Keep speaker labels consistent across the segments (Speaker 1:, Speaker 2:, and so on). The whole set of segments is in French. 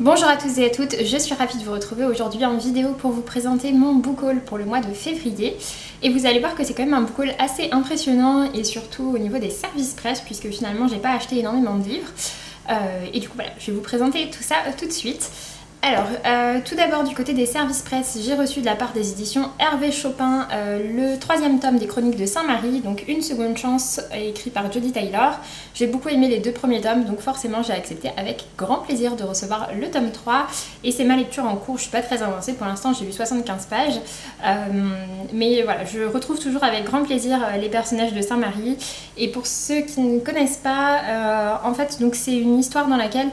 Speaker 1: Bonjour à tous et à toutes, je suis ravie de vous retrouver aujourd'hui en vidéo pour vous présenter mon book haul pour le mois de février. Et vous allez voir que c'est quand même un book haul assez impressionnant et surtout au niveau des services presse puisque finalement j'ai pas acheté énormément de livres. Et du coup voilà, je vais vous présenter tout ça tout de suite. Alors, tout d'abord du côté des services presse, j'ai reçu de la part des éditions Hervé Chopin le troisième tome des Chroniques de Saint-Marie, donc Une seconde chance, écrit par Jody Taylor. J'ai beaucoup aimé les deux premiers tomes, donc forcément j'ai accepté avec grand plaisir de recevoir le tome 3. Et c'est ma lecture en cours, je suis pas très avancée pour l'instant, j'ai lu 75 pages. Mais voilà, je retrouve toujours avec grand plaisir les personnages de Saint-Marie. Et pour ceux qui ne connaissent pas, en fait, donc c'est une histoire dans laquelle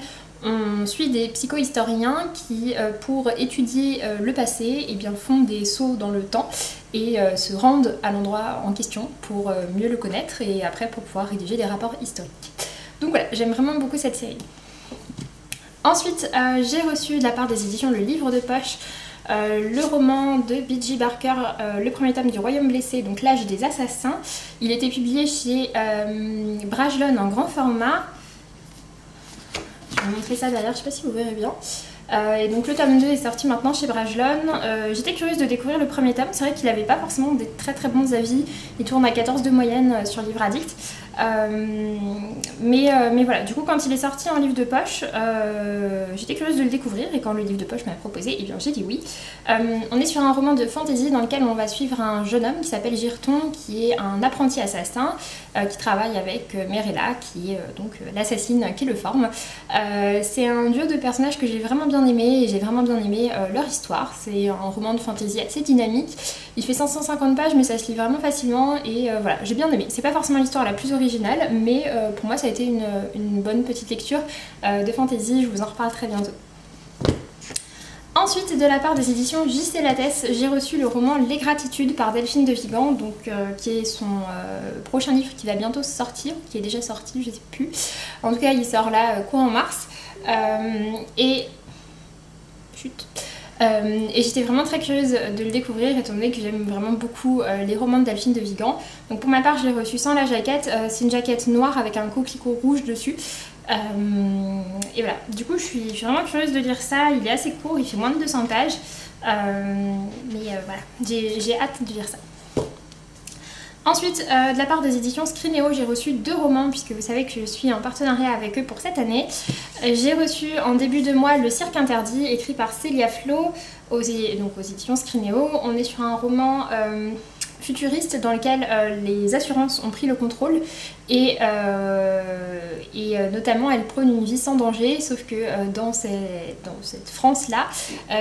Speaker 1: on suit des psychohistoriens qui, pour étudier le passé, font des sauts dans le temps et se rendent à l'endroit en question pour mieux le connaître et après pour pouvoir rédiger des rapports historiques. Donc voilà, j'aime vraiment beaucoup cette série. Ensuite, j'ai reçu de la part des éditions Le Livre de Poche le roman de B.J. Barker, le premier tome du Royaume blessé, donc L'Âge des assassins. Il était publié chez Brajlon en grand format. Je vais vous montrer ça derrière, je sais pas si vous verrez bien. Et donc le tome 2 est sorti maintenant chez Brajlon. J'étais curieuse de découvrir le premier tome, c'est vrai qu'il n'avait pas forcément des très bons avis. Il tourne à 14 de moyenne sur Livre Addict. Mais voilà, du coup quand il est sorti en livre de poche, j'étais curieuse de le découvrir et quand le livre de poche m'a proposé, j'ai dit oui. On est sur un roman de fantasy dans lequel on va suivre un jeune homme qui s'appelle Girton, qui est un apprenti assassin, qui travaille avec Merella, qui est donc l'assassine qui le forme. C'est un duo de personnages que j'ai vraiment bien aimé et j'ai vraiment bien aimé leur histoire. C'est un roman de fantasy assez dynamique. Il fait 550 pages mais ça se lit vraiment facilement et voilà, j'ai bien aimé. C'est pas forcément l'histoire la plus originale mais pour moi ça a été une bonne petite lecture de fantasy, je vous en reparle très bientôt. Ensuite, de la part des éditions J.C. Lattès, j'ai reçu le roman Les Gratitudes par Delphine de Vigan, donc, qui est son prochain livre qui va bientôt sortir, qui est déjà sorti, je sais plus. En tout cas, il sort là courant mars. Et j'étais vraiment très curieuse de le découvrir étant donné que j'aime vraiment beaucoup les romans de Delphine de Vigan. Donc pour ma part, je l'ai reçu sans la jaquette. C'est une jaquette noire avec un coquelicot rouge dessus. Et voilà, du coup je suis vraiment curieuse de lire ça, il est assez court, il fait moins de 200 pages, voilà, j'ai hâte de lire ça. Ensuite, de la part des éditions Scrinéo, j'ai reçu 2 romans puisque vous savez que je suis en partenariat avec eux pour cette année. J'ai reçu en début de mois Le Cirque Interdit, écrit par Célia Flo, aux éditions Scrinéo. On est sur un roman futuriste dans lequel les assurances ont pris le contrôle et notamment elles prônent une vie sans danger, sauf que dans cette France-là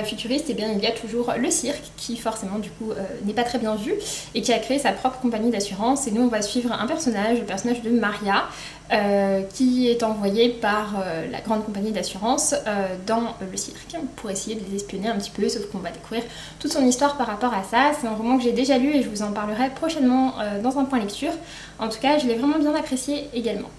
Speaker 1: futuriste, il y a toujours le cirque qui forcément du coup n'est pas très bien vu et qui a créé sa propre compagnie d'assurance et nous on va suivre un personnage, le personnage de Maria, qui est envoyée par la grande compagnie d'assurance dans le cirque pour essayer de les espionner un petit peu, sauf qu'on va découvrir toute son histoire par rapport à ça. C'est un roman que j'ai déjà lu et je vous en parlerai prochainement dans un point lecture. En tout cas, je l'ai vraiment bien apprécié également.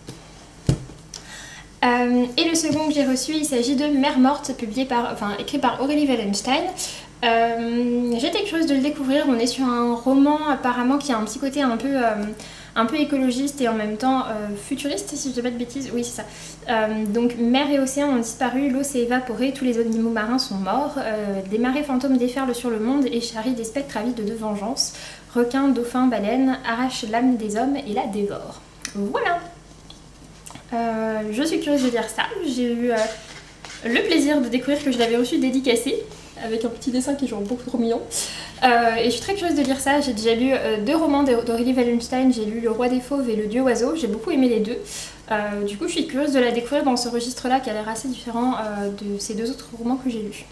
Speaker 1: Et le second que j'ai reçu, il s'agit de Mère morte, écrit par Aurélie Wallenstein. J'étais curieuse de le découvrir. On est sur un roman apparemment qui a un petit côté un peu écologiste et en même temps futuriste, si je ne dis pas de bêtises. Oui, c'est ça. Donc, mer et océan ont disparu, l'eau s'est évaporée, tous les animaux marins sont morts, des marées fantômes déferlent sur le monde et charrient des spectres avides de vengeance. Requins, dauphins, baleines arrachent l'âme des hommes et la dévorent. Voilà. Je suis curieuse de lire ça. J'ai eu le plaisir de découvrir que je l'avais reçu dédicacé avec un petit dessin qui est genre beaucoup trop mignon. Et je suis très curieuse de lire ça. J'ai déjà lu 2 romans d'Aurélie Wallenstein. J'ai lu Le Roi des Fauves et Le Dieu Oiseau. J'ai beaucoup aimé les deux. Du coup, je suis curieuse de la découvrir dans ce registre-là qui a l'air assez différent de ces 2 autres romans que j'ai lus.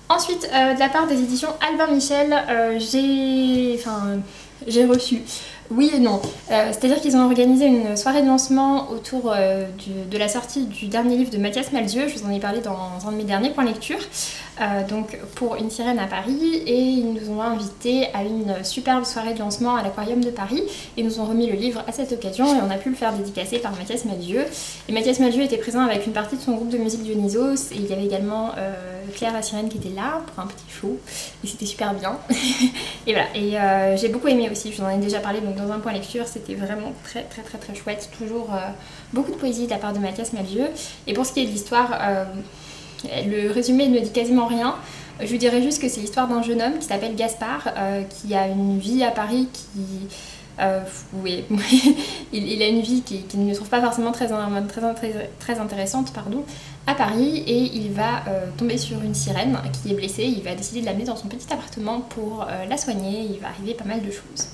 Speaker 1: Ensuite, de la part des éditions Albin Michel, j'ai reçu. Oui et non. C'est-à-dire qu'ils ont organisé une soirée de lancement autour de la sortie du dernier livre de Mathias Malzieu. Je vous en ai parlé dans un de mes derniers points lecture. Donc pour Une sirène à Paris, et ils nous ont invités à une superbe soirée de lancement à l'Aquarium de Paris et nous ont remis le livre à cette occasion et on a pu le faire dédicacer par Mathias Malzieu. Et Mathias Malzieu était présent avec une partie de son groupe de musique Dionysos et il y avait également Claire la sirène qui était là pour un petit show et c'était super bien. Et voilà, et j'ai beaucoup aimé aussi, je vous en ai déjà parlé donc dans un point lecture, c'était vraiment très chouette. Toujours beaucoup de poésie de la part de Mathias Malzieu. Et pour ce qui est de l'histoire, le résumé ne dit quasiment rien. Je vous dirais juste que c'est l'histoire d'un jeune homme qui s'appelle Gaspard, qui a une vie à Paris qui... oui, il a une vie qu'il ne trouve pas forcément très intéressante, pardon, à Paris, et il va tomber sur une sirène qui est blessée. Il va décider de l'amener dans son petit appartement pour la soigner. Il va arriver pas mal de choses.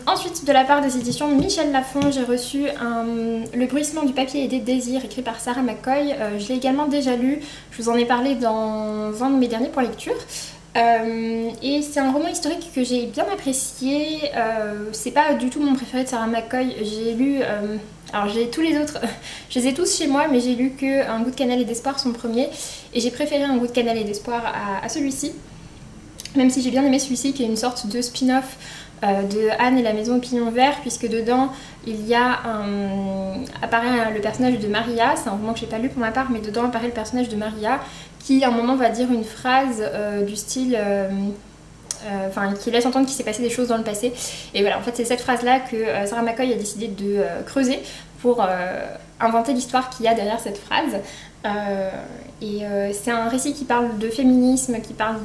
Speaker 1: Ensuite, de la part des éditions Michel Lafon, j'ai reçu Le bruissement du papier et des désirs, écrit par Sarah McCoy. Je l'ai également déjà lu, je vous en ai parlé dans un de mes derniers points lecture. Et c'est un roman historique que j'ai bien apprécié. C'est pas du tout mon préféré de Sarah McCoy. J'ai lu, alors j'ai tous les autres, je les ai tous chez moi, mais j'ai lu que Un goût de cannelle et d'espoir, son premier, et j'ai préféré Un goût de cannelle et d'espoir à celui-ci, même si j'ai bien aimé celui-ci qui est une sorte de spin-off de Anne et la maison au pignon vert, puisque dedans il y a apparaît le personnage de Maria. C'est un roman que j'ai pas lu pour ma part, mais dedans apparaît le personnage de Maria qui à un moment va dire une phrase du style qui laisse entendre qu'il s'est passé des choses dans le passé. Et voilà, en fait c'est cette phrase là que Sarah McCoy a décidé de creuser pour inventer l'histoire qu'il y a derrière cette phrase. C'est un récit qui parle de féminisme, qui parle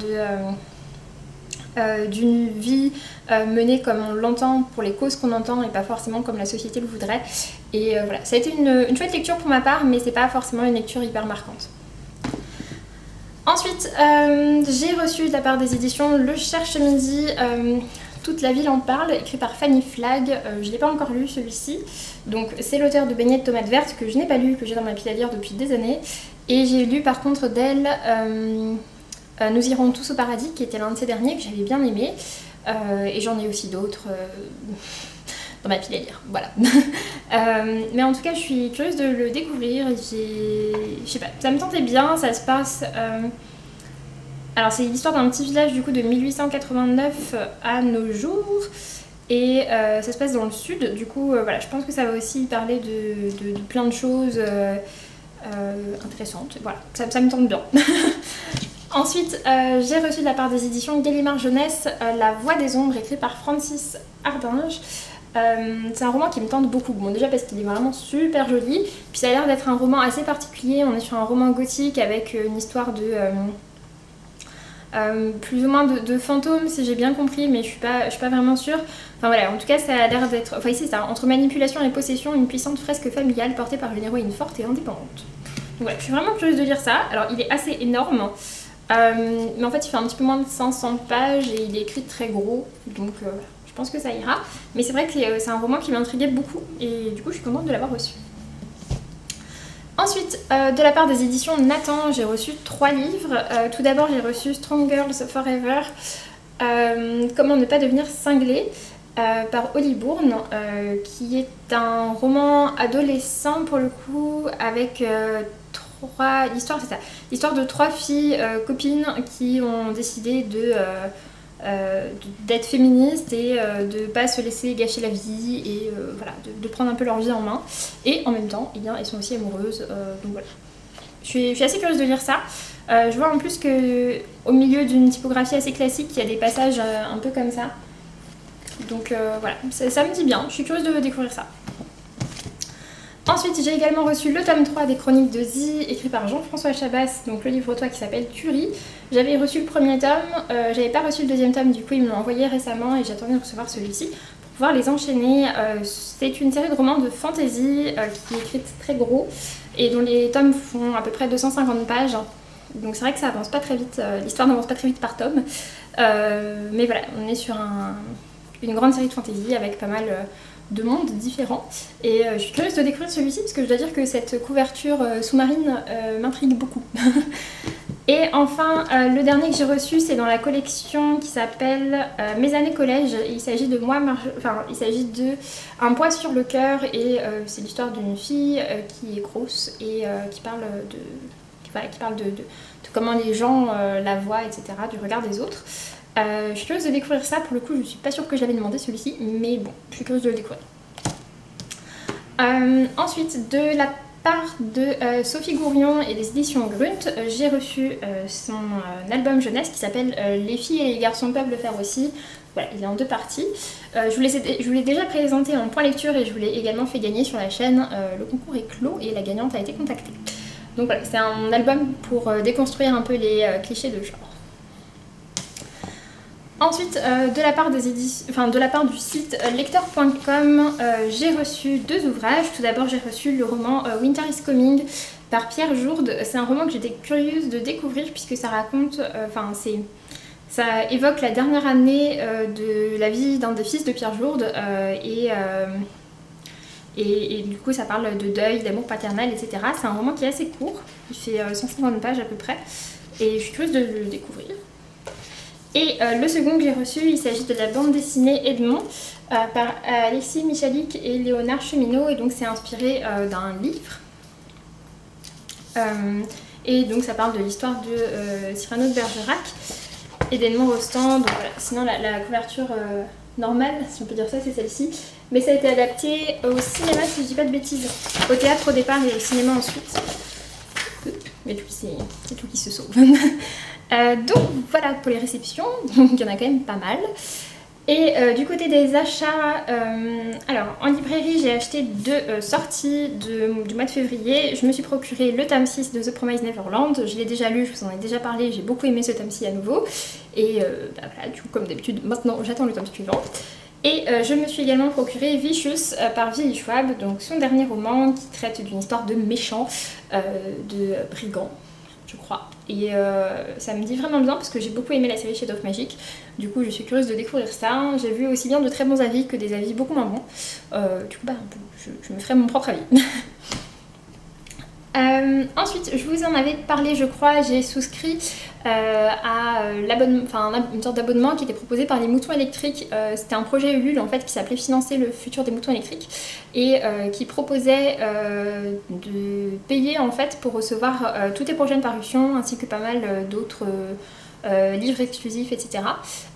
Speaker 1: d'une vie menée comme on l'entend, pour les causes qu'on entend et pas forcément comme la société le voudrait. Et voilà, ça a été une chouette lecture pour ma part, mais c'est pas forcément une lecture hyper marquante. Ensuite, j'ai reçu de la part des éditions Le Cherche-Midi, Toute la ville en parle, écrit par Fanny Flagg. Je ne l'ai pas encore lu celui-ci. Donc c'est l'auteur de Beignets de tomates vertes que je n'ai pas lu, que j'ai dans ma pile à lire depuis des années. Et j'ai lu par contre d'elle Nous irons tous au paradis, qui était l'un de ses derniers, que j'avais bien aimé. Et j'en ai aussi d'autres dans ma pile à lire, voilà. Mais en tout cas, je suis curieuse de le découvrir. Je sais pas, ça me tentait bien. Ça se passe... Alors c'est l'histoire d'un petit village du coup de 1889 à nos jours. Et ça se passe dans le sud. Du coup, voilà, je pense que ça va aussi parler de plein de choses intéressantes. Voilà, ça me tente bien. Ensuite, j'ai reçu de la part des éditions Gallimard Jeunesse La Voix des ombres, écrit par Francis Hardinge. C'est un roman qui me tente beaucoup. Bon, déjà parce qu'il est vraiment super joli, puis ça a l'air d'être un roman assez particulier. On est sur un roman gothique avec une histoire de plus ou moins de fantômes, si j'ai bien compris, mais je suis pas vraiment sûre. Enfin voilà, en tout cas ça a l'air d'être... Enfin ici c'est ça, entre manipulation et possession, une puissante fresque familiale portée par une héroïne forte et indépendante. Donc voilà, je suis vraiment curieuse de lire ça. Alors il est assez énorme, mais en fait il fait un petit peu moins de 500 pages et il est écrit très gros, donc voilà. Je pense que ça ira, mais c'est vrai que c'est un roman qui m'intriguait beaucoup et du coup je suis contente de l'avoir reçu. Ensuite, de la part des éditions Nathan, j'ai reçu 3 livres. Tout d'abord j'ai reçu Strong Girls Forever, Comment ne pas devenir cinglé, par Holly Bourne, qui est un roman adolescent pour le coup, avec l'histoire, c'est ça, l'histoire de 3 filles copines qui ont décidé d'être féministes et de ne pas se laisser gâcher la vie et voilà, de prendre un peu leur vie en main. Et en même temps, eh bien, elles sont aussi amoureuses. Donc voilà. Je suis assez curieuse de lire ça. Je vois en plus qu'au milieu d'une typographie assez classique, il y a des passages un peu comme ça. Donc voilà, ça me dit bien. Je suis curieuse de découvrir ça. Ensuite, j'ai également reçu le tome 3 des Chroniques de Zi, écrit par Jean-François Chabas, donc le livre-toi qui s'appelle Curie. J'avais reçu le premier tome, j'avais pas reçu le deuxième tome, du coup ils me l'ont envoyé récemment et j'attendais de recevoir celui-ci pour pouvoir les enchaîner. C'est une série de romans de fantasy qui est écrite très gros et dont les tomes font à peu près 250 pages. Donc c'est vrai que ça avance pas très vite, l'histoire n'avance pas très vite par tome. Mais voilà, on est sur une grande série de fantasy avec pas mal... de mondes différents et je suis curieuse de découvrir celui-ci parce que je dois dire que cette couverture sous-marine m'intrigue beaucoup. Et enfin le dernier que j'ai reçu, c'est dans la collection qui s'appelle Mes années collège. Il s'agit de il s'agit de Un poids sur le cœur et c'est l'histoire d'une fille qui est grosse et qui parle de comment les gens la voient, etc., du regard des autres. Je suis curieuse de découvrir ça, pour le coup je suis pas sûre que j'avais demandé celui-ci, mais bon, je suis curieuse de le découvrir. Ensuite, de la part de Sophie Gourion et des éditions Grunt, j'ai reçu son album jeunesse qui s'appelle Les filles et les garçons peuvent le faire aussi. Voilà, il est en 2 parties. Je vous l'ai déjà présenté en point lecture et je vous l'ai également fait gagner sur la chaîne. Le concours est clos et la gagnante a été contactée. Donc voilà, c'est un album pour déconstruire un peu les clichés de genre. Ensuite, de la part du site lecteur.com, j'ai reçu 2 ouvrages. Tout d'abord, j'ai reçu le roman Winter is Coming par Pierre Jourde. C'est un roman que j'étais curieuse de découvrir puisque ça raconte, ça évoque la dernière année de la vie d'un des fils de Pierre Jourde et du coup ça parle de deuil, d'amour paternel, etc. C'est un roman qui est assez court, il fait 150 pages à peu près et je suis curieuse de le découvrir. Et le second que j'ai reçu, il s'agit de la bande dessinée Edmond par Alexis Michalik et Léonard Cheminot, et donc c'est inspiré d'un livre. Et donc ça parle de l'histoire de Cyrano de Bergerac et d'Edmond Rostand. Donc voilà. Sinon la couverture normale, si on peut dire ça, c'est celle-ci. Mais ça a été adapté au cinéma, si je dis pas de bêtises. Au théâtre au départ et au cinéma ensuite. Mais puis c'est tout qui se sauve. Donc voilà pour les réceptions, donc il y en a quand même pas mal. Et du côté des achats, alors en librairie j'ai acheté 2 sorties du mois de février. Je me suis procuré le tome 6 de The Promised Neverland, je l'ai déjà lu, je vous en ai déjà parlé, j'ai beaucoup aimé ce tome-ci à nouveau. Et voilà, du coup comme d'habitude maintenant j'attends le tome suivant. Et je me suis également procuré Vicious par Willy Schwab, donc son dernier roman qui traite d'une histoire de méchants, de brigands, je crois. Et ça me dit vraiment bien parce que j'ai beaucoup aimé la série Shadow of Magic. Du coup je suis curieuse de découvrir ça. J'ai vu aussi bien de très bons avis que des avis beaucoup moins bons. Du coup je me ferai mon propre avis. Ensuite, je vous en avais parlé, je crois, j'ai souscrit à une sorte d'abonnement qui était proposé par les moutons électriques. C'était un projet Ulule en fait qui s'appelait Financer le futur des moutons électriques et qui proposait de payer en fait pour recevoir toutes les prochaines parutions ainsi que pas mal d'autres livres exclusifs, etc.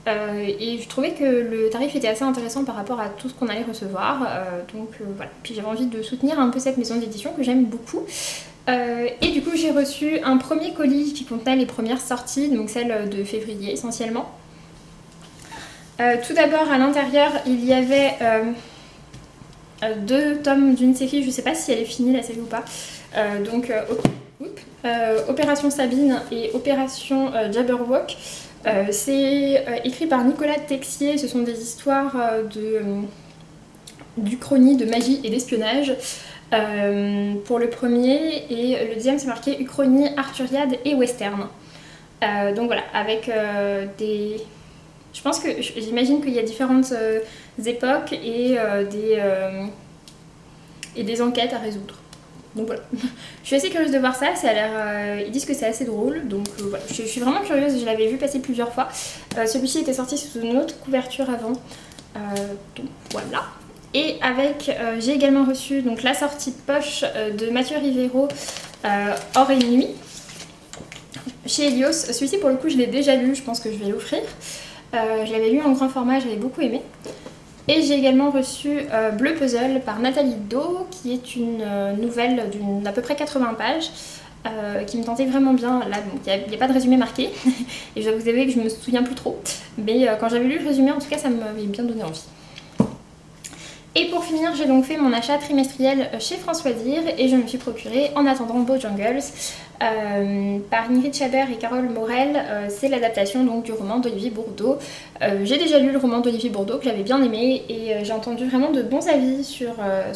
Speaker 1: Et je trouvais que le tarif était assez intéressant par rapport à tout ce qu'on allait recevoir. Donc voilà, puis j'avais envie de soutenir un peu cette maison d'édition que j'aime beaucoup. Et du coup j'ai reçu un premier colis qui contenait les premières sorties, donc celles de février essentiellement. Tout d'abord à l'intérieur il y avait 2 tomes d'une série, je ne sais pas si elle est finie la série ou pas. Opération Sabine et Opération Jabberwock. C'est écrit par Nicolas Texier, ce sont des histoires d'Uchronie, de magie et d'espionnage. Pour le premier, et le deuxième c'est marqué Uchronie, Arthuriade et Western. Donc voilà, avec je pense que j'imagine qu'il y a différentes époques et des enquêtes à résoudre. Donc voilà, je suis assez curieuse de voir ça, ils disent que c'est assez drôle, donc voilà, je suis vraiment curieuse, je l'avais vu passer plusieurs fois. Celui-ci était sorti sous une autre couverture avant, donc voilà. Et j'ai également reçu donc, la sortie poche de Mathieu Rivero, Or et Nuit, chez Helios. Celui-ci pour le coup je l'ai déjà lu, je pense que je vais l'offrir. Je l'avais lu en grand format, j'avais beaucoup aimé. Et j'ai également reçu Bleu Puzzle par Nathalie Do, qui est une nouvelle d'à peu près 80 pages, qui me tentait vraiment bien. Là, il n'y a pas de résumé marqué, et je dois vous avouer que je me souviens plus trop. Mais quand j'avais lu le résumé, en tout cas, ça m'avait bien donné envie. Et pour finir, j'ai donc fait mon achat trimestriel chez François Dire et je me suis procuré En attendant Bojangles par Ingrid Chaber et Carole Morel. C'est l'adaptation donc du roman d'Olivier Bourdeau. J'ai déjà lu le roman d'Olivier Bourdeau que j'avais bien aimé et j'ai entendu vraiment de bons avis sur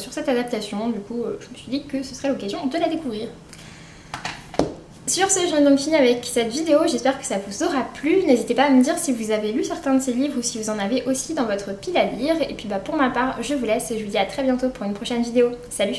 Speaker 1: cette adaptation. Du coup, je me suis dit que ce serait l'occasion de la découvrir. Sur ce, j'en ai donc fini avec cette vidéo, j'espère que ça vous aura plu. N'hésitez pas à me dire si vous avez lu certains de ces livres ou si vous en avez aussi dans votre pile à lire. Et puis pour ma part, je vous laisse et je vous dis à très bientôt pour une prochaine vidéo. Salut!